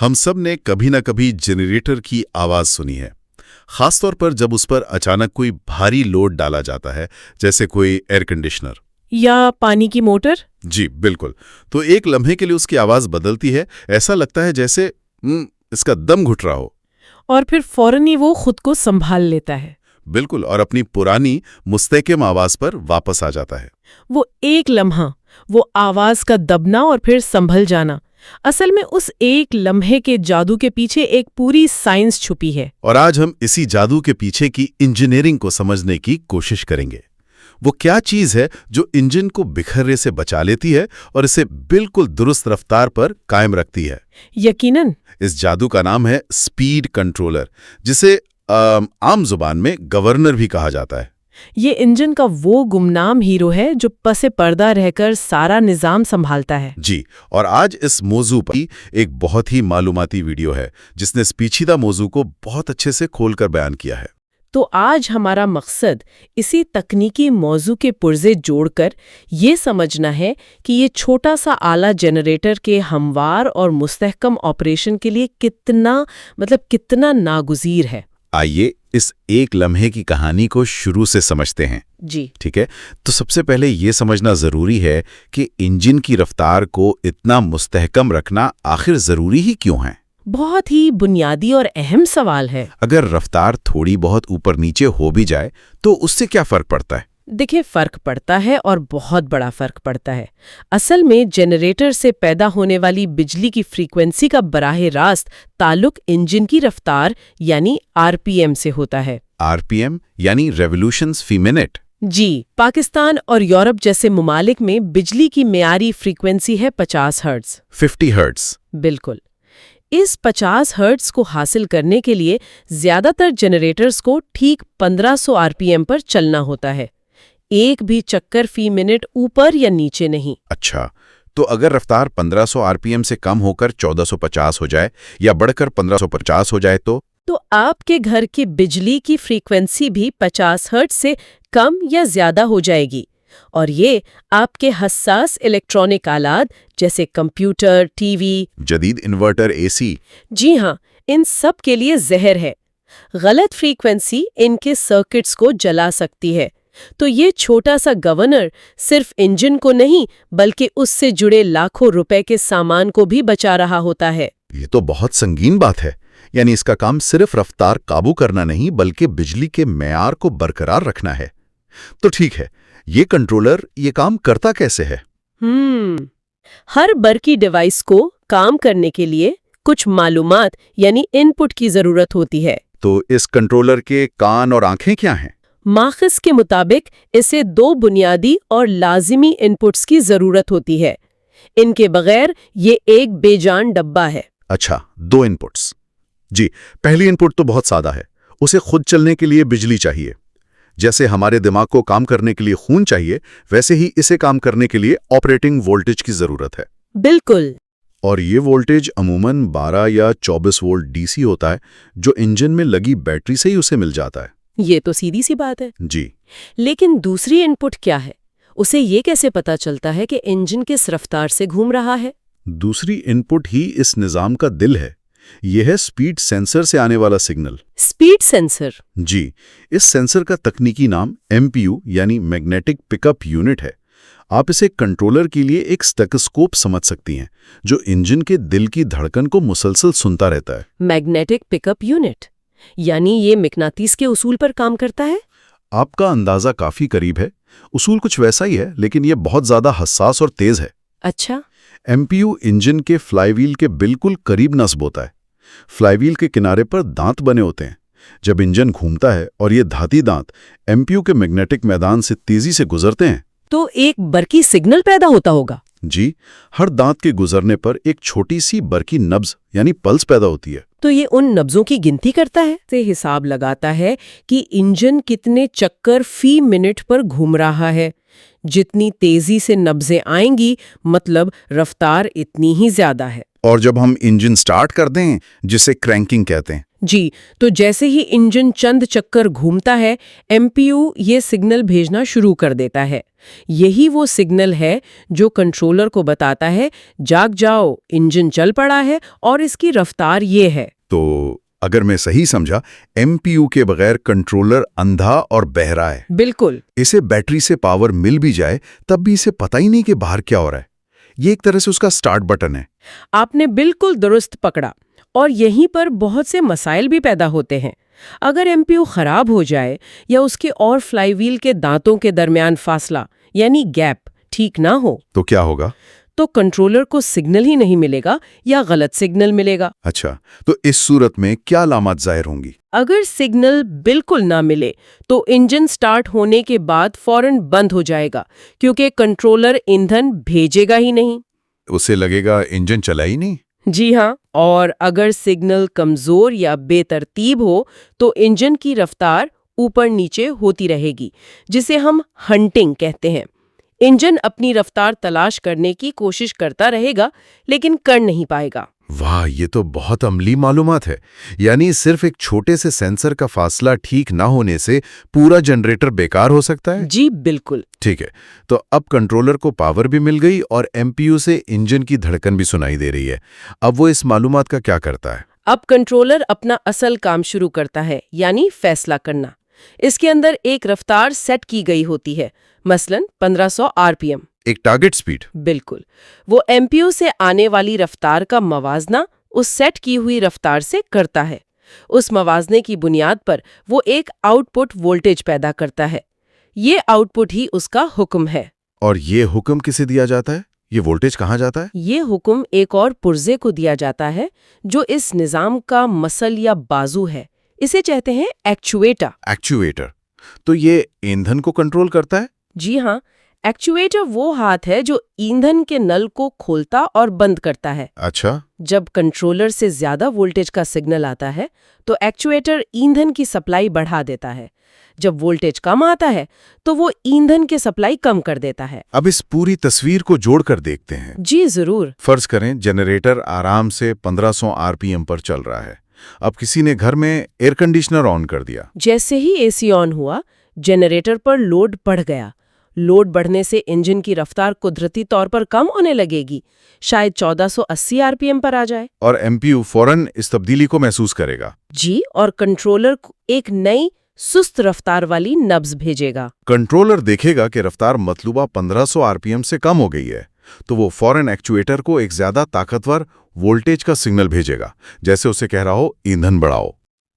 हम सब ने कभी न कभी जनरेटर की आवाज सुनी है, खासतौर पर जब उस पर अचानक कोई भारी लोड डाला जाता है, जैसे कोई एयर कंडीशनर या पानी की मोटर। जी बिल्कुल। तो एक लम्हे के लिए उसकी आवाज बदलती है, ऐसा लगता है जैसे इसका दम घुट रहा हो। और फिर फौरन ही वो खुद को संभाल लेता है। बिल्कुल, और अपनी पुरानी मुस्तहकम आवाज पर वापस आ जाता है। वो एक लम्हा, वो आवाज का दबना और फिर संभल जाना, असल में उस एक लम्हे के जादू के पीछे एक पूरी साइंस छुपी है। और आज हम इसी जादू के पीछे की इंजीनियरिंग को समझने की कोशिश करेंगे। वो क्या चीज है जो इंजन को बिखरने से बचा लेती है और इसे बिल्कुल दुरुस्त रफ्तार पर कायम रखती है। यकीनन। इस जादू का नाम है स्पीड कंट्रोलर, जिसे आम जुबान में गवर्नर भी कहा जाता है। ये इंजन का वो गुमनाम हीरो है जो पसे पर्दा रहकर सारा निजाम संभालता है। जी, और आज इस मौजू पर एक बहुत ही मालूमाती वीडियो है जिसने इस पेचीदा मौजू को बहुत अच्छे से खोलकर बयान किया है। तो आज हमारा मकसद इसी तकनीकी मौजू के पुर्जे जोड़कर ये समझना है कि ये छोटा सा आला जनरेटर के हमवार और मुस्तहकम ऑपरेशन के लिए कितना नागुज़ीर है। आइए इस एक लम्हे की कहानी को शुरू से समझते हैं। जी ठीक है, तो सबसे पहले ये समझना जरूरी है कि इंजन की रफ्तार को इतना मुस्तहकम रखना आखिर जरूरी ही क्यों है। बहुत ही बुनियादी और अहम सवाल है। अगर रफ्तार थोड़ी बहुत ऊपर नीचे हो भी जाए तो उससे क्या फर्क पड़ता है? देखिए, फर्क पड़ता है और बहुत बड़ा फर्क पड़ता है। असल में जनरेटर से पैदा होने वाली बिजली की फ्रीक्वेंसी का बराह रास्त ताल्लुक इंजन की रफ्तार यानी आरपीएम से होता है। आरपीएम यानी रेवोल्यूशंस फी मिनट। जी, पाकिस्तान और यूरोप जैसे ममालिक में बिजली की मियारी फ्रीक्वेंसी है 50 हर्ट्ज। 50 हर्ट्ज। बिल्कुल। इस 50 हर्ट्ज को हासिल करने के लिए ज्यादातर जनरेटर्स को ठीक 1500 आरपीएम पर चलना होता है, एक भी चक्कर फी मिनट ऊपर या नीचे नहीं। अच्छा, तो अगर रफ्तार 1500 आरपीएम से कम होकर 1450 हो जाए या बढ़कर 1550 हो जाए तो आपके घर की बिजली की फ्रीक्वेंसी भी 50 हर्ट्ज से कम या ज्यादा हो जाएगी, और ये आपके हसास इलेक्ट्रॉनिक आलात जैसे कंप्यूटर, टीवी, जदीद इन्वर्टर, एसी, जी हाँ, इन सब के लिए जहर है। गलत फ्रीक्वेंसी इनके सर्किट्स को जला सकती है। तो ये छोटा सा गवर्नर सिर्फ इंजन को नहीं बल्कि उससे जुड़े लाखों रुपए के सामान को भी बचा रहा होता है। ये तो बहुत संगीन बात है। यानी इसका काम सिर्फ रफ्तार काबू करना नहीं बल्कि बिजली के मेयार को बरकरार रखना है। तो ठीक है, ये कंट्रोलर ये काम करता कैसे है? हर बरकी डिवाइस को काम करने के लिए कुछ मालूमात यानी इनपुट की जरूरत होती है। तो इस कंट्रोलर के कान और आंखें क्या हैं? माखिस के मुताबिक इसे 2 बुनियादी और लाजिमी इनपुट्स की जरूरत होती है। इनके बगैर ये एक बेजान डब्बा है। अच्छा, 2 इनपुट्स। जी, पहली इनपुट तो बहुत सादा है। उसे खुद चलने के लिए बिजली चाहिए। जैसे हमारे दिमाग को काम करने के लिए खून चाहिए, वैसे ही इसे काम करने के लिए ऑपरेटिंग वोल्टेज की जरूरत है। बिल्कुल। और ये वोल्टेज अमूमन 12 या 24 वोल्ट डीसी होता है, जो इंजन में लगी बैटरी से ही उसे मिल जाता है। ये तो सीधी सी बात है। जी, लेकिन दूसरी इनपुट क्या है? उसे ये कैसे पता चलता है कि इंजन किस रफ्तार से घूम रहा है? दूसरी इनपुट ही इस निजाम का दिल है। यह है स्पीड सेंसर से आने वाला सिग्नल। Speed sensor? जी, इस सेंसर का तकनीकी नाम एमपीयू यानी मैग्नेटिक पिकअप यूनिट है। आप इसे कंट्रोलर के लिए एक स्टेथोस्कोप समझ सकती हैं, जो इंजन के दिल की धड़कन को मुसलसल सुनता रहता है। मैग्नेटिक पिकअप यूनिट यानी ये मैग्नेटिस के उसूल पर काम करता है? आपका अंदाजा काफी करीब है। उसूल कुछ वैसा ही है, लेकिन यह बहुत ज्यादा हसास और तेज है। अच्छा। एमपीयू इंजन के फ्लाईव्हील के बिल्कुल करीब नस्ब होता है। फ्लाईव्हील के किनारे पर दांत बने होते हैं। जब इंजन घूमता है और ये धाती दांत एमपीयू के मैग्नेटिक मैदान से तेजी से गुजरते हैं तो एक बरकी सिग्नल पैदा होता होगा। जी, हर दांत के गुजरने पर एक छोटी सी बरकी नब्ज यानी पल्स पैदा होती है। तो ये उन नब्जों की गिनती करता है, से हिसाब लगाता है कि इंजन कितने चक्कर फी मिनट पर घूम रहा है। जितनी तेजी से नब्जें आएंगी मतलब रफ्तार इतनी ही ज्यादा है। और जब हम इंजन स्टार्ट कर दें, जिसे क्रैंकिंग कहते हैं, जी, तो जैसे ही इंजन चंद चक्कर घूमता है, एमपीयू ये सिग्नल भेजना शुरू कर देता है। यही वो सिग्नल है जो कंट्रोलर को बताता है, जाग जाओ, इंजन चल पड़ा है और इसकी रफ्तार ये है। तो अगर मैं सही समझा, एमपीयू के बगैर कंट्रोलर अंधा और बहरा है। बिल्कुल। इसे बैटरी से पावर मिल भी जाए तब भी इसे पता ही नहीं कि बाहर क्या हो रहा है। ये एक तरह से उसका स्टार्ट बटन है। आपने बिल्कुल दुरुस्त पकड़ा। और यहीं पर बहुत से मसाइल भी पैदा होते हैं। अगर एमपीयू खराब हो जाए या उसके और फ्लाईव्हील के दांतों के दरमियान फासला यानी गैप ठीक ना हो, तो क्या होगा? तो कंट्रोलर को सिग्नल ही नहीं मिलेगा या गलत सिग्नल मिलेगा। अच्छा, तो इस सूरत में क्या अलामत जाहिर होंगी? अगर सिग्नल बिल्कुल ना मिले तो इंजन स्टार्ट होने के बाद फौरन बंद हो जाएगा, क्योंकि कंट्रोलर ईंधन भेजेगा ही नहीं। उसे लगेगा इंजन चला ही नहीं। जी हाँ, और अगर सिग्नल कमजोर या बेतरतीब हो तो इंजन की रफ्तार ऊपर नीचे होती रहेगी, जिसे हम हंटिंग कहते हैं। इंजन अपनी रफ्तार तलाश करने की कोशिश करता रहेगा, लेकिन कर नहीं पाएगा। वाह, ये तो बहुत अमली मालूमात है। यानी सिर्फ एक छोटे से सेंसर का फासला ठीक ना होने से पूरा जनरेटर बेकार हो सकता है? जी बिल्कुल। ठीक है, तो अब कंट्रोलर को पावर भी मिल गई और एमपीयू से इंजन की धड़कन भी सुनाई दे रही है। अब वो इस मालूमात का क्या करता है? अब कंट्रोलर अपना असल काम शुरू करता है, यानी फैसला करना। इसके अंदर एक रफ्तार सेट की गई होती है, मसलन 1500 आरपीएम। एक टारगेट स्पीड। बिल्कुल। वो एमपीयू से आने वाली रफ्तार का मवाजना उस सेट की हुई रफ्तार से करता है। उस मवाजने की बुनियाद पर वो एक आउटपुट वोल्टेज पैदा करता है। ये आउटपुट ही उसका हुक्म है। और ये हुक्म किसे दिया जाता है? ये वोल्टेज कहाँ जाता है? ये हुक्म एक और पुर्जे को दिया जाता है, जो इस निजाम का मसल या बाजू है। इसे कहते हैं एक्चुएटर। एक्चुएटर। तो ये ईंधन को कंट्रोल करता है? जी हाँ, एक्चुएटर वो हाथ है जो ईंधन के नल को खोलता और बंद करता है। अच्छा। जब कंट्रोलर से ज्यादा वोल्टेज का सिग्नल आता है तो एक्चुएटर ईंधन की सप्लाई बढ़ा देता है। जब वोल्टेज कम आता है तो वो ईंधन की सप्लाई कम कर देता है। अब इस पूरी तस्वीर को जोड़कर देखते हैं। जी जरूर। फर्ज करें जनरेटर आराम से 1500 आरपीएम पर चल रहा है। अब किसी ने घर में एयर कंडीशनर ऑन कर दिया। जैसे ही एसी ऑन हुआ, जनरेटर पर लोड बढ़ गया। लोड बढ़ने से इंजन की रफ्तार कुदरती तौर पर कम होने लगेगी, शायद 1480 आरपीएम पर आ जाए। और एमपीयू फौरन इस तब्दीली को महसूस करेगा। जी, और कंट्रोलर को एक नई सुस्त रफ्तार वाली नब्ज भेजेगा। कंट्रोलर देखेगा कि रफ्तार मतलूबा 1500 आरपीएम से कम हो गई है, तो वो फौरन एक्चुएटर को एक ज्यादा ताकतवर वोल्टेज का सिग्नल भेजेगा, जैसे उसे कह रहा हो ईंधन बढ़ाओ।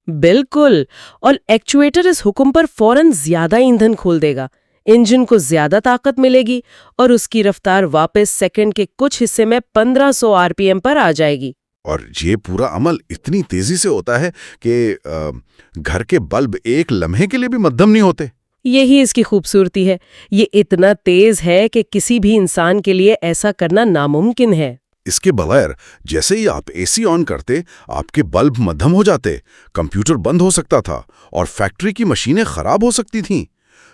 बिल्कुल, और एक्चुएटर इस हुक्म पर फौरन ज्यादा ईंधन खोल देगा। इंजन को ज्यादा ताकत मिलेगी और उसकी रफ्तार वापस सेकंड के कुछ हिस्से में 1500 आरपीएम पर आ जाएगी। और ये पूरा अमल इतनी तेजी से होता है कि घर के बल्ब एक लम्हे के लिए भी मध्यम नहीं होते। यही इसकी खूबसूरती है। ये इतना तेज है कि किसी भी इंसान के लिए ऐसा करना नामुमकिन है। इसके बगैर जैसे ही आप एसी ऑन करते, आपके बल्ब मध्यम हो जाते, कंप्यूटर बंद हो सकता था और फैक्ट्री की मशीनें खराब हो सकती थीं।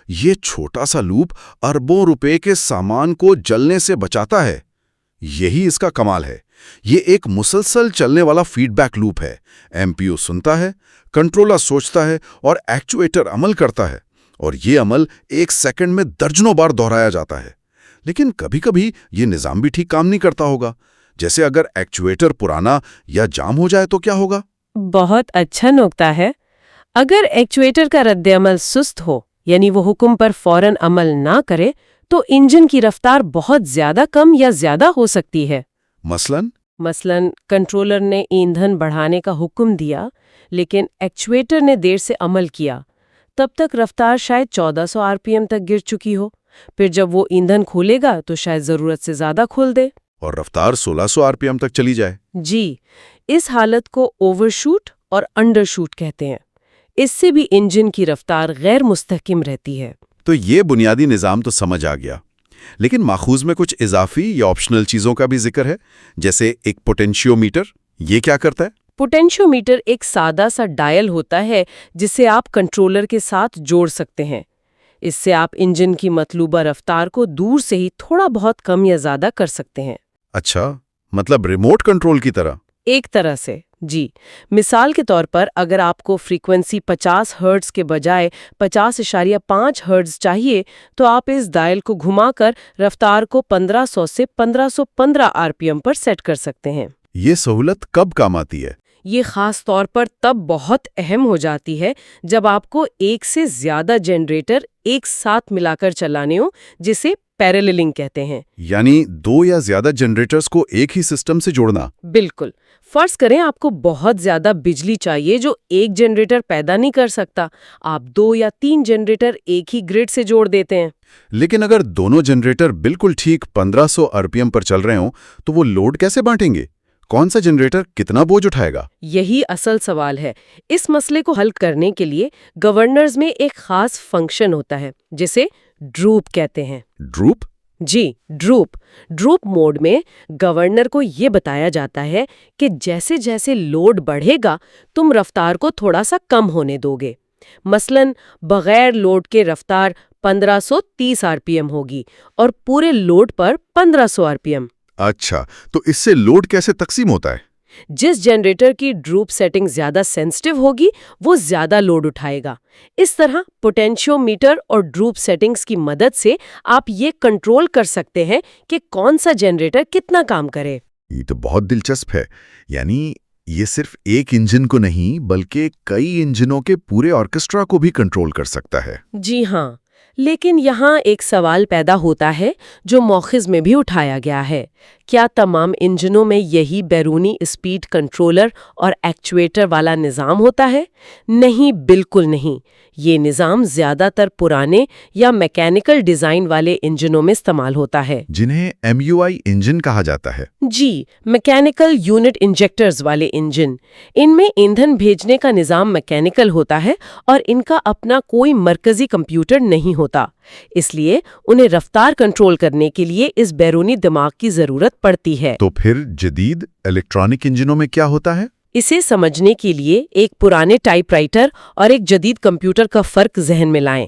ये छोटा सा लूप अरबों रुपए के सामान को जलने से बचाता है। यही इसका कमाल है। ये एक मुसलसल चलने वाला फीडबैक लूप है। एमपीयू सुनता है, कंट्रोलर सोचता है और एक्चुएटर अमल करता है। और ये अमल एक सेकंड में दर्जनों बार दोहराया जाता है। लेकिन कभी-कभी ये निज़ाम भी ठीक काम नहीं करता होगा। जैसे अगर एक्चुएटर पुराना या जाम हो जाए तो क्या होगा? बहुत अच्छा नुक्ता है। अगर एक्चुएटर का रद्द-ए-अमल सुस्त हो, यानी वो हुक्म पर फौरन अमल ना करे, तो इंजन की रफ्तार बहुत ज्यादा कम या ज्यादा हो सकती है। मसलन कंट्रोलर ने ईंधन बढ़ाने का हुक्म दिया, लेकिन एक्चुएटर ने देर से अमल किया। तब तक रफ्तार शायद 1400 आरपीएम तक गिर चुकी हो। फिर जब वो ईंधन खोलेगा तो शायद जरूरत से ज्यादा खोल दे और रफ्तार 1600 आरपीएम तक चली जाए। जी, इस हालत को ओवरशूट और अंडरशूट कहते हैं। इससे भी इंजन की रफ्तार गैर मुस्तहकिम रहती है। तो ये बुनियादी निज़ाम तो समझ आ गया, लेकिन माखूज में कुछ इजाफी या ऑप्शनल चीज़ों का भी जिक्र है, जैसे एक पोटेंशियोमीटर। ये क्या करता है? पोटेंशियोमीटर एक सादा सा डायल होता है जिसे आप कंट्रोलर के साथ जोड़ सकते हैं। इससे आप इंजन की मतलूबा रफ्तार को दूर से ही थोड़ा बहुत कम या ज्यादा कर सकते हैं। अच्छा, मतलब रिमोट कंट्रोल की तरह? एक तरह से। جی، مثال کے طور پر اگر آپ کو فریکوینسی 50 ہرٹز کے بجائے 50.5 ہرٹز چاہیے تو آپ اس ڈائل کو گھما کر رفتار کو 1500 سے 1515 RPM پر سیٹ کر سکتے ہیں۔ یہ سہولت کب کام آتی ہے؟ یہ خاص طور پر تب بہت اہم ہو جاتی ہے جب آپ کو ایک سے زیادہ جنریٹر ایک ساتھ ملا کر چلانے ہوں، جسے پیریللنگ کہتے ہیں۔ یعنی دو یا زیادہ جنریٹرز کو ایک ہی سسٹم سے جوڑنا۔ بالکل۔ فرض کریں آپ کو بہت زیادہ بجلی چاہیے جو ایک جنریٹر پیدا نہیں کر سکتا، آپ 2 یا 3 جنریٹر ایک ہی گرڈ سے جوڑ دیتے ہیں۔ لیکن اگر دونوں جنریٹر بالکل ٹھیک 1500 RPM پر چل رہے ہوں تو وہ لوڈ کیسے بانٹیں گے؟ کون سا جنریٹر کتنا بوجھ اٹھائے گا؟ یہی اصل سوال ہے۔ اس مسئلے کو حل کرنے کے لیے گورنرز میں ایک خاص فنکشن ہوتا ہے جسے ڈروپ کہتے ہیں۔ ڈروپ؟ جی، ڈروپ موڈ میں گورنر کو یہ بتایا جاتا ہے کہ جیسے جیسے لوڈ بڑھے گا تم رفتار کو تھوڑا سا کم ہونے دو گے۔ مثلاً بغیر لوڈ کے رفتار 1530 RPM ہوگی اور پورے لوڈ پر 1500 RPM۔ اچھا، تو اس سے لوڈ کیسے تقسیم ہوتا ہے؟ جس جنریٹر کی ڈروپ سیٹنگ زیادہ سینسٹیو ہوگی وہ زیادہ لوڈ اٹھائے گا۔ اس طرح پوٹینشیو میٹر اور ڈروپ سیٹنگز کی مدد سے آپ یہ کنٹرول کر سکتے ہیں کہ کون سا جنریٹر کتنا کام کرے۔ یہ تو بہت دلچسپ ہے۔ یعنی یہ صرف ایک انجن کو نہیں بلکہ کئی انجنوں کے پورے آرکسٹرا کو بھی کنٹرول کر سکتا ہے۔ جی ہاں، لیکن یہاں ایک سوال پیدا ہوتا ہے جو مؤخذ میں بھی اٹھایا گیا ہے۔ کیا تمام انجنوں میں یہی بیرونی اسپیڈ کنٹرولر اور ایکچویٹر والا نظام ہوتا ہے؟ نہیں، بالکل نہیں۔ یہ نظام زیادہ تر پرانے یا میکینیکل ڈیزائن والے انجنوں میں استعمال ہوتا ہے، جنہیں MUI انجن کہا جاتا ہے۔ جی، میکینیکل یونٹ انجیکٹرز والے انجن۔ ان میں ایندھن بھیجنے کا نظام میکینیکل ہوتا ہے اور ان کا اپنا کوئی مرکزی کمپیوٹر نہیں ہوتا، اس لیے انہیں رفتار کنٹرول کرنے کے لیے اس بیرونی دماغ کی ضرورت پڑتی ہے۔ تو پھر جدید الیکٹرانک انجنوں میں کیا ہوتا ہے؟ اسے سمجھنے کے لیے ایک پرانے ٹائپ رائٹر اور ایک جدید کمپیوٹر کا فرق ذہن میں لائیں۔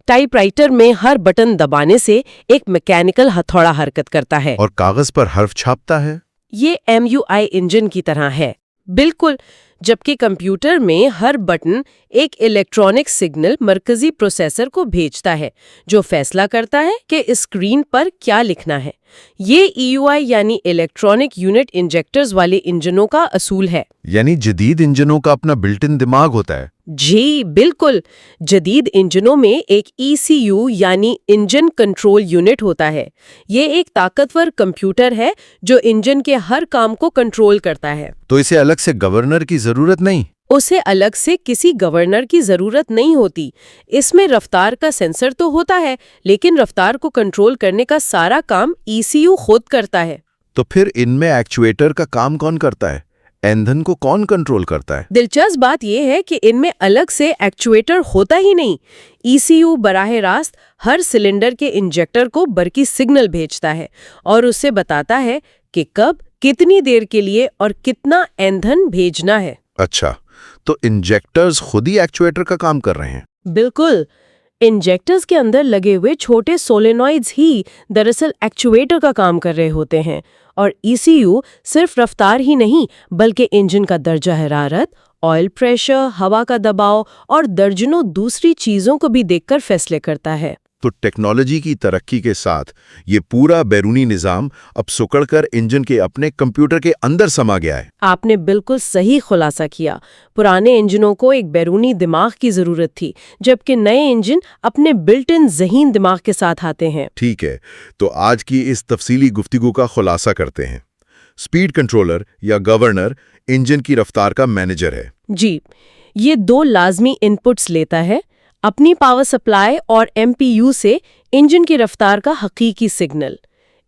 ٹائپ رائٹر میں ہر بٹن دبانے سے ایک میکینیکل ہتھوڑا حرکت کرتا ہے اور کاغذ پر حرف چھاپتا ہے۔ یہ MUI انجن کی طرح ہے، بالکل، جبکہ کمپیوٹر میں ہر بٹن ایک الیکٹرونک سگنل مرکزی پروسیسر کو بھیجتا ہے جو فیصلہ کرتا ہے کہ اسکرین پر کیا لکھنا ہے۔ یہ EUI یعنی الیکٹرونک یونٹ انجیکٹرز والے انجنوں کا اصول ہے۔ یعنی جدید انجنوں کا اپنا بلٹ ان دماغ ہوتا ہے۔ جی بالکل، جدید انجنوں میں ایک ECU یعنی انجن کنٹرول یونٹ ہوتا ہے۔ یہ ایک طاقتور کمپیوٹر ہے جو انجن کے ہر کام کو کنٹرول کرتا ہے۔ تو اسے الگ سے گورنر کی ضرورت نہیں؟ اسے الگ سے کسی گورنر کی ضرورت نہیں ہوتی۔ اس میں رفتار کا سینسر تو ہوتا ہے لیکن رفتار کو کنٹرول کرنے کا سارا کام ECU خود کرتا ہے۔ تو پھر ان میں ایکچویٹر کا کام کون کرتا ہے؟ ایندھن کو کون کنٹرول کرتا ہے؟ دلچسپ بات یہ ہے کہ ان میں الگ سے ایکچویٹر ہوتا ہی نہیں۔ ECU براہ راست ہر سلنڈر کے انجیکٹر کو برقی سگنل بھیجتا ہے اور اسے بتاتا ہے کہ کب، کتنی دیر کے لیے اور کتنا ایندھن بھیجنا ہے۔ اچھا، تو انجیکٹرز خود ہی ایکچویٹر کا کام کر رہے ہیں؟ بالکل، انجیکٹرز کے اندر لگے ہوئے چھوٹے سولینوئڈز ہی دراصل ایکچویٹر کا کام کر رہے ہوتے ہیں، اور ECU صرف رفتار ہی نہیں بلکہ انجن کا درجہ حرارت، آئل پریشر، ہوا کا دباؤ اور درجنوں دوسری چیزوں کو بھی دیکھ کر فیصلے کرتا ہے۔ تو ٹیکنالوجی کی ترقی کے ساتھ یہ پورا بیرونی نظام اب سکڑ کر انجن کے اپنے کمپیوٹر کے اندر سما گیا ہے۔ آپ نے بالکل صحیح خلاصہ کیا۔ پرانے انجنوں کو ایک بیرونی دماغ کی ضرورت تھی، جبکہ نئے انجن اپنے بلٹ ان ذہین دماغ کے ساتھ آتے ہیں۔ ٹھیک ہے، تو آج کی اس تفصیلی گفتگو کا خلاصہ کرتے ہیں۔ اسپیڈ کنٹرولر یا گورنر انجن کی رفتار کا مینیجر ہے۔ جی، یہ دو لازمی ان پٹس لیتا ہے، اپنی پاور سپلائی اور MPU سے انجن کی رفتار کا حقیقی سگنل۔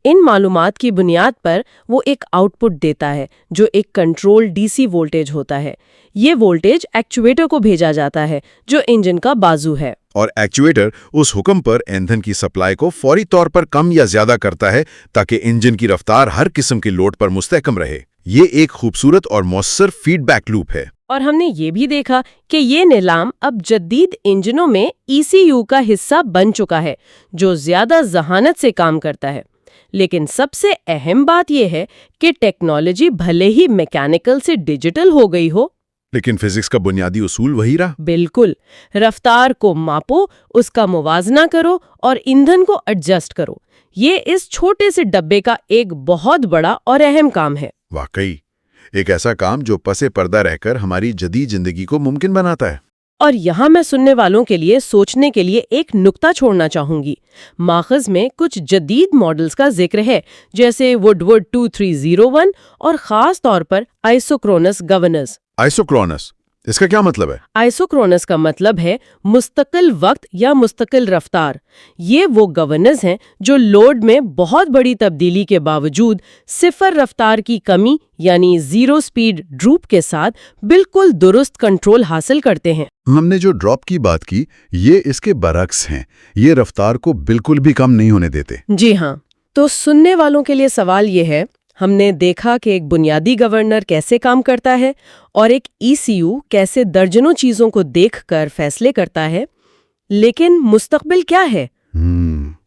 ان معلومات کی بنیاد پر وہ ایک آؤٹ پٹ دیتا ہے جو ایک کنٹرول DC وولٹیج ہوتا ہے۔ یہ وولٹیج ایکچویٹر کو بھیجا جاتا ہے جو انجن کا بازو ہے، اور ایکچویٹر اس حکم پر ایندھن کی سپلائی کو فوری طور پر کم یا زیادہ کرتا ہے تاکہ انجن کی رفتار ہر قسم کی لوڈ پر مستحکم رہے۔ یہ ایک خوبصورت اور مؤثر فیڈ بیک لوپ ہے۔ اور ہم نے یہ بھی دیکھا کہ یہ نظام اب جدید انجنوں میں ECU کا حصہ بن چکا ہے جو زیادہ ذہانت سے کام کرتا ہے۔ لیکن سب سے اہم بات یہ ہے کہ ٹیکنالوجی بھلے ہی میکینیکل سے ڈیجیٹل ہو گئی ہو، لیکن فزکس کا بنیادی اصول وہی رہا۔ بالکل، رفتار کو ماپو، اس کا موازنہ کرو اور ایندھن کو ایڈجسٹ کرو۔ یہ اس چھوٹے سے ڈبے کا ایک بہت بڑا اور اہم کام ہے۔ واقعی ایک ایسا کام جو پس پردہ رہ کر ہماری جدید زندگی کو ممکن بناتا ہے۔ اور یہاں میں سننے والوں کے لیے سوچنے کے لیے ایک نکتہ چھوڑنا چاہوں گی۔ ماخذ میں کچھ جدید ماڈلز کا ذکر ہے، جیسے وڈورڈ 2301 اور خاص طور پر آئسوکرونس گورننس۔ آئسوکرونس، اس کا کیا مطلب ہے؟ آئسوکرونس کا مطلب ہے مستقل وقت یا مستقل رفتار۔ یہ وہ گورننس ہیں جو لوڈ میں بہت بڑی تبدیلی کے باوجود صفر رفتار کی کمی یعنی زیرو سپیڈ ڈروپ کے ساتھ بالکل درست کنٹرول حاصل کرتے ہیں۔ ہم نے جو ڈراپ کی بات کی، یہ اس کے برعکس ہیں، یہ رفتار کو بالکل بھی کم نہیں ہونے دیتے۔ جی ہاں، تو سننے والوں کے لیے سوال یہ ہے، ہم نے دیکھا کہ ایک بنیادی گورنر کیسے کام کرتا ہے اور ایک ECU کیسے درجنوں چیزوں کو دیکھ کر فیصلے کرتا ہے، لیکن مستقبل کیا ہے؟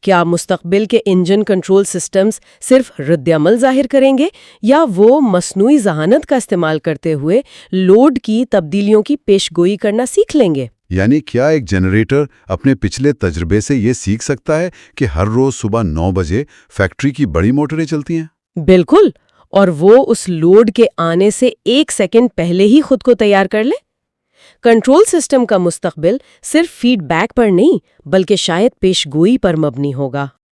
کیا مستقبل کے انجن کنٹرول سسٹمز صرف رد عمل ظاہر کریں گے یا وہ مصنوعی ذہانت کا استعمال کرتے ہوئے لوڈ کی تبدیلیوں کی پیشگوئی کرنا سیکھ لیں گے؟ یعنی کیا ایک جنریٹر اپنے پچھلے تجربے سے یہ سیکھ سکتا ہے کہ ہر روز صبح 9 بجے فیکٹری کی بڑی موٹریں چلتی ہیں؟ بالکل، اور وہ اس لوڈ کے آنے سے 1 سیکنڈ پہلے ہی خود کو تیار کر لے۔ کنٹرول سسٹم کا مستقبل صرف فیڈ بیک پر نہیں بلکہ شاید پیش گوئی پر مبنی ہوگا۔